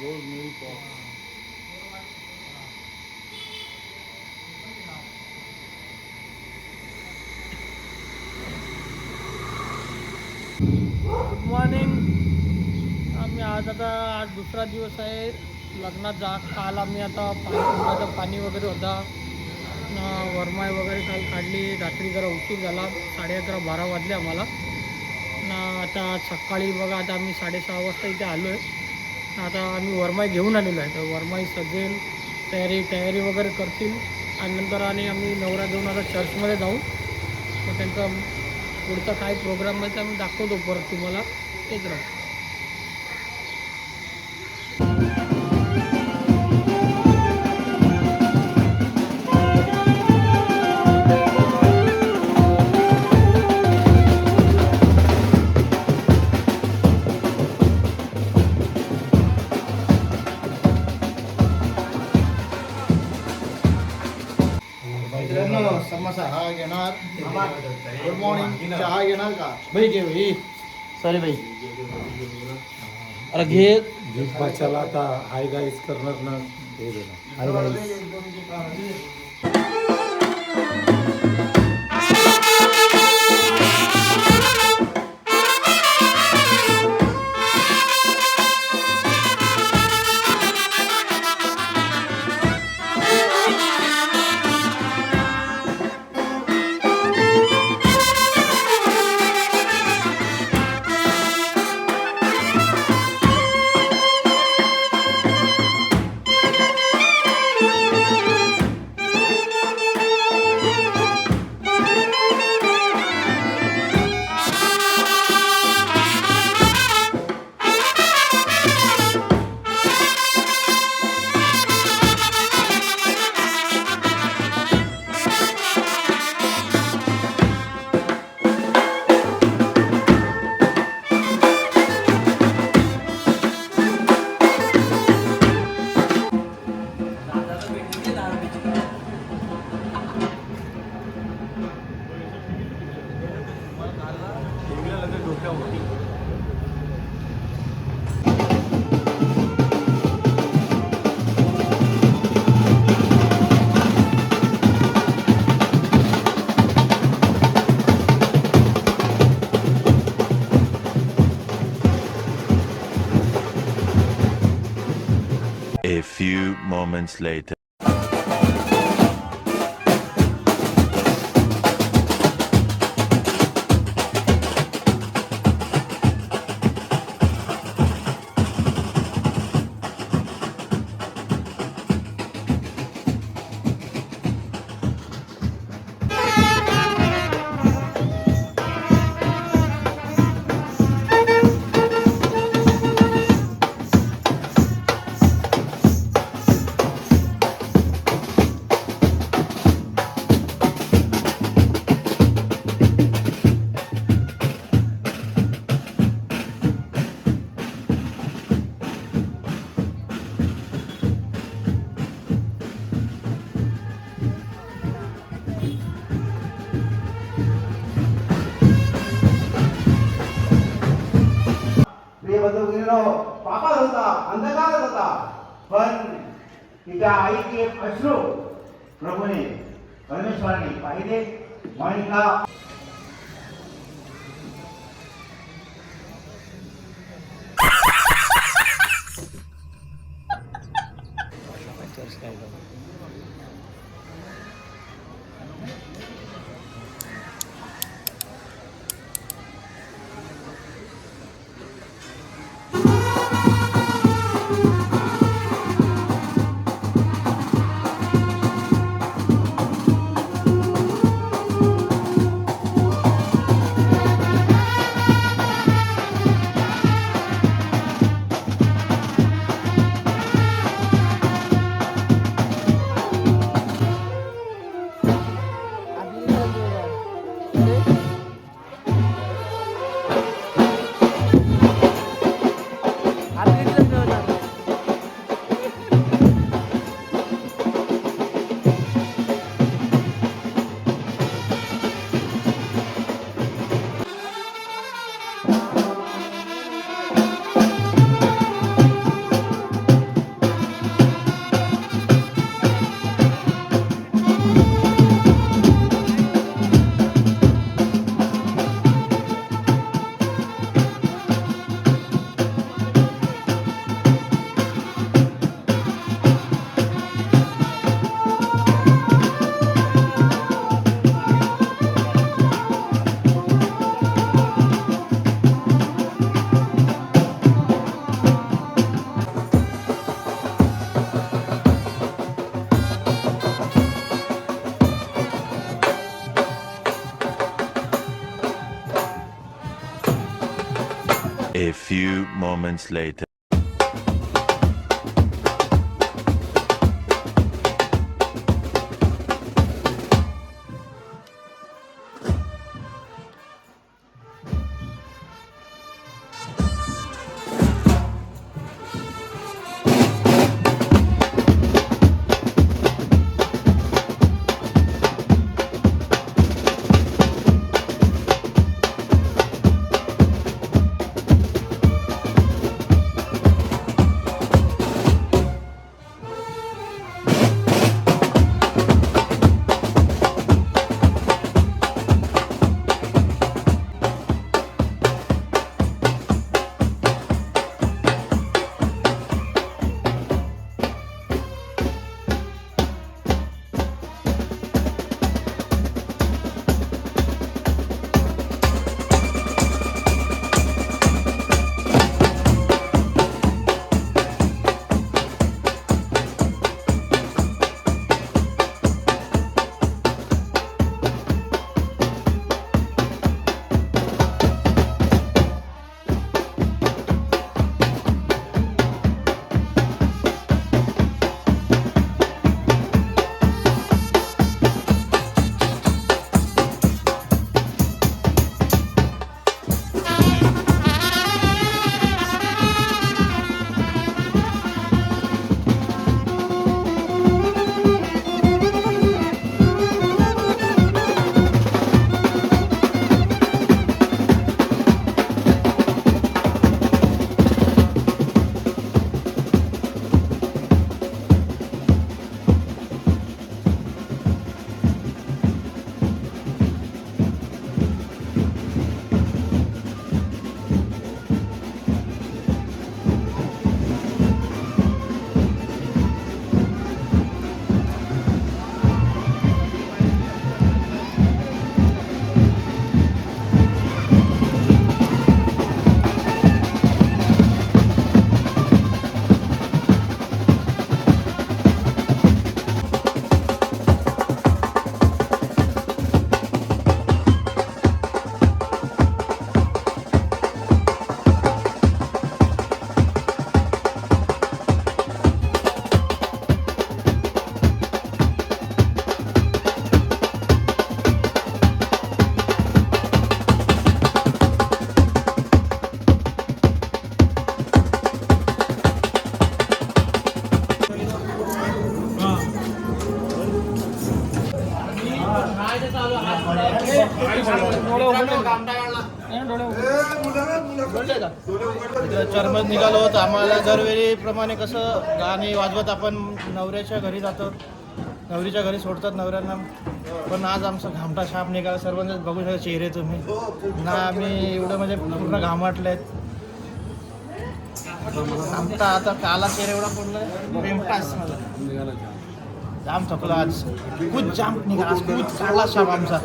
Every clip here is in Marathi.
रोज न्यू पॉप. Good morning. आम्ही आज दुसरा दिवस आहे लग्नाचा. काल आम्ही पाणी वगैरे होता, वरमाई वगैरे काल काढली. रात्री जरा उशीर झाला, 11:30-12 वाजले आम्हाला ना. आता सकाळी बघा, आता आम्ही 6:30 वाजता इथे आलो आहे. आता आम्ही वरमाई घेऊन आलेलो आहे. तर वरमाई सजेल, तयारी वगैरे करतील आणि नंतर आम्ही नवरा घेऊन आता चर्चमध्ये जाऊ. मग त्यांचा पुढचा काय प्रोग्राम आहे ते आम्ही दाखवतो परत तुम्हाला. तेच राहू. समोसा हा घेणार. Good morning. चहा घेणार का भाई? घे भाई. सॉरी भाई. अरे घे. बच्चाला आता हाय गाईज करणार ना. हे देणार hi guys. A few moments later. पापा होता, अंधकार होता, पण तिच्या आईचे अश्रू प्रभूने, परमेश्वराने पाहिले. Manik moments later. चर्मच निघालो होतो. आम्हाला दरवेळीप्रमाणे कसं गाणी वाजवत आपण नवऱ्याच्या घरी जातो, नवरीच्या घरी सोडतात नवऱ्यांना. पण आज आमचा घामटा शाप निघाला. सर्वांनाच बघू शकता चेहरे तुम्ही ना. आम्ही एवढं म्हणजे पूर्ण घामाटलेत. आमचा आता काला चेहरा एवढा पडलाय बेमटास मला. जाम थकलो आज. खूप जाम निघाला आज. खूप काला शाप आमचा.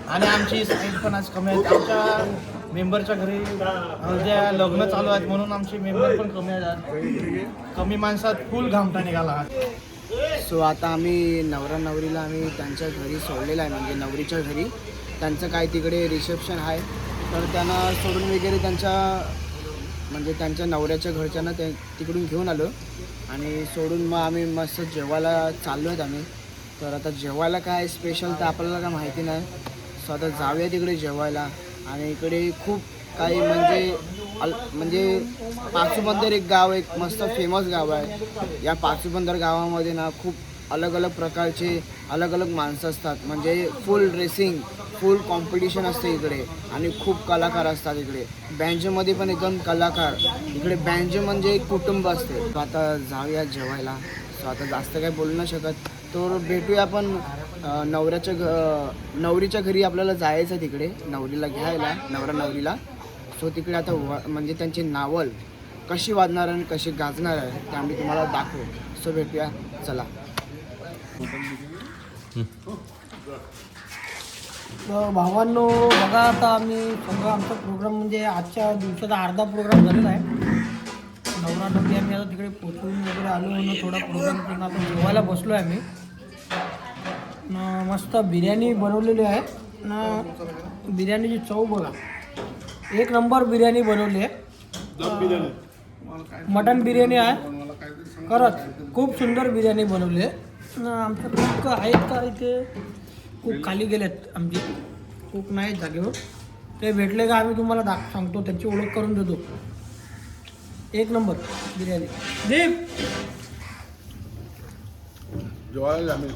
आणि आमची साईज पण आज कमी आहेत. आमच्या मेंबरच्या घरी उद्या लग्न चालू आहेत म्हणून आमची मेंबर पण कमी आहेत. कमी माणसात फुल घामटा निघाला. सो आता आम्ही नवरा नवरीला आम्ही त्यांच्या घरी सोडलेलं आहे, म्हणजे नवरीच्या घरी. त्यांचं काय तिकडे रिसेप्शन आहे, तर त्यांना सोडून वगैरे त्यांच्या नवऱ्याच्या घरच्यांना तिकडून घेऊन आलो आणि सोडून मग आम्ही मस्त जेवायला चाललो आहेत आम्ही. तर आता जेवायला काय स्पेशल तर आपल्याला काय माहिती नाही. सो आता जाऊया तिकडे जेवायला. आणि इकडे खूप काही म्हणजे पाचूबंदर एक गाव, एक मस्त फेमस गाव आहे. या पाचूबंदर गावामध्ये ना खूप अलग अलग प्रकारचे अलग अलग माणसं असतात. म्हणजे फुल ड्रेसिंग, फुल कॉम्पिटिशन असते इकडे आणि खूप कलाकार असतात इकडे. बँजोमध्ये पण एकदम कलाकार. इकडे बँजो म्हणजे एक कुटुंब असते. तो आता जाऊया जेवायला. सो आता जास्त काही बोलू नाही शकत. तर भेटूया आपण नवरीच्या घरी. आपल्याला जायचं तिकडे नवरीला घ्यायला, नवरा नवरीला. सो तिकडे आता म्हणजे त्यांची नावल कशी वाजणार आणि कशी गाजणार आहे ते आम्ही तुम्हाला दाखवू. सो भेटूया, चला. भावांनो बघा, आता आम्ही सगळं आमचा प्रोग्राम म्हणजे आजच्या दिवसाचा अर्धा प्रोग्राम झालेला आहे. नवरा नवरी आम्ही आता तिकडे पोचवून वगैरे आलो म्हणून थोडा प्रोग्राम करून आता जेवायला बसलो आहे आम्ही. मस्त बिर्याणी बनवलेली आहे ना. बिर्याणीची चव बघा, एक नंबर बिर्याणी बनवली आहे. मटन बिर्याणी आहे. खरंच खूप सुंदर बिर्याणी बनवली आहे. आमच्या कुक आहेत का इथे? कुक खाली गेलेत आमचे, कुक नाही जागेवर. ते भेटले का आम्ही तुम्हाला सांगतो, त्यांची ओळख करून देतो. एक नंबर बिर्याणी. दीप जेवायला आम्ही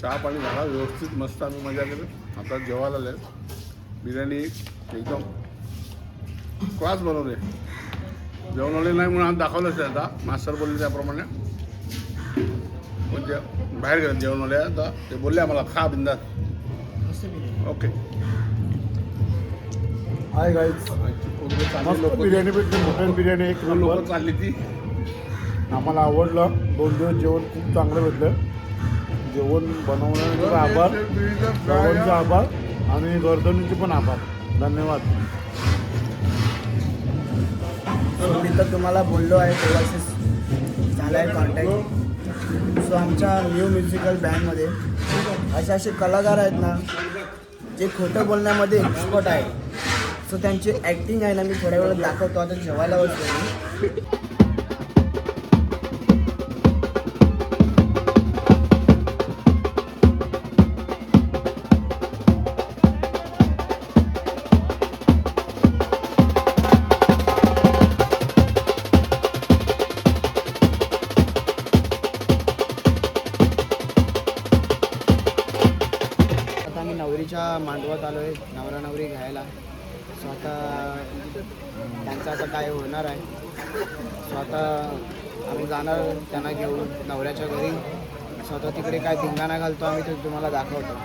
चहा पाणी झाला व्यवस्थित मस्त आम्ही मजा केली. आता जेवायला आले. बिर्याणी एकदम क्लास बनवले. जेवणवले नाही म्हणून आम्ही दाखवलंच आहे. आता मास्टर बोलले त्याप्रमाणे म्हणजे बाहेर गेले जेवणवले. आता ते बोलले आम्हाला खा बिंदास. ओके हाय गाईज, मस्त बिर्याणी भेटली. मटन बिर्याणी एक नंबर. लोक चालली ती. आम्हाला आवडलं. 2 दिवस जेवण खूप चांगलं भेटलं. जेवण बनवण्याचा आभार, सर्वांचे आभार आणि गर्दनीचे पण आभार. धन्यवाद. मी तर तुम्हाला बोललो आहे तेव्हाच झाला आहे कॉन्टॅक्ट. सो आमच्या न्यू म्युझिकल बँडमध्ये असे कलाकार आहेत ना जे खोटं बोलण्यामध्ये एक्सपर्ट आहे. सो त्यांची ॲक्टिंग आहे ना मी थोड्या वेळात दाखवतो. आता जेवायला बसतो मी. आम्ही नवरीच्या मांडवात आलो आहे नवरा नवरी घ्यायला. सो आता त्यांचं आता काय होणार आहे. सो आता आम्ही जाणार त्यांना घेऊन नवऱ्याच्या घरी. सो आता तिकडे काय धिंगाणा घालतो आम्ही ते तुम्हाला दाखवतो.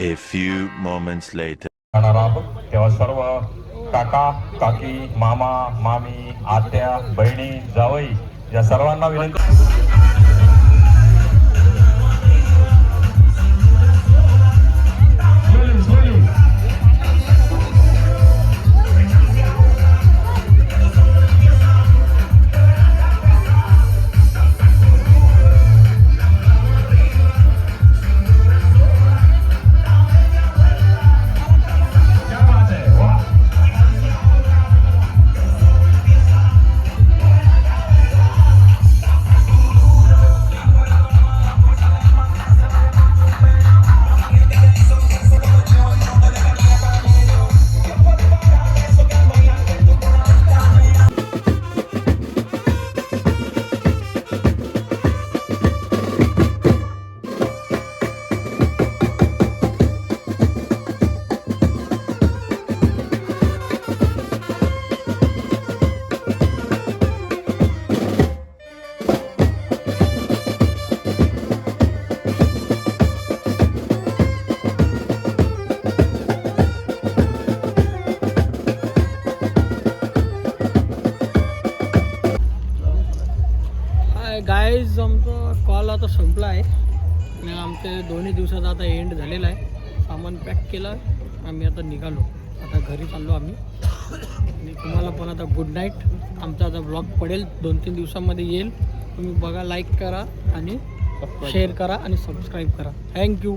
A few moments later. जाणार आहोत तेव्हा सर्व काका काकी मामा मामी आत्या बहिणी जावई या सर्वांना विनंती. गाईज आमचा कॉल आता संपला आहे आणि आमचे 2 दिवसाचा आता एंड झालेला आहे. सामान पॅक केलं, आम्ही आता निघालो. आता घरी चाललो आम्ही. आणि तुम्हाला पण आता गुड नाईट. आमचा आता ब्लॉग पडेल 2-3 दिवसांमध्ये येईल. तुम्ही बघा, लाईक करा आणि शेअर करा आणि सबस्क्राईब करा. थँक्यू.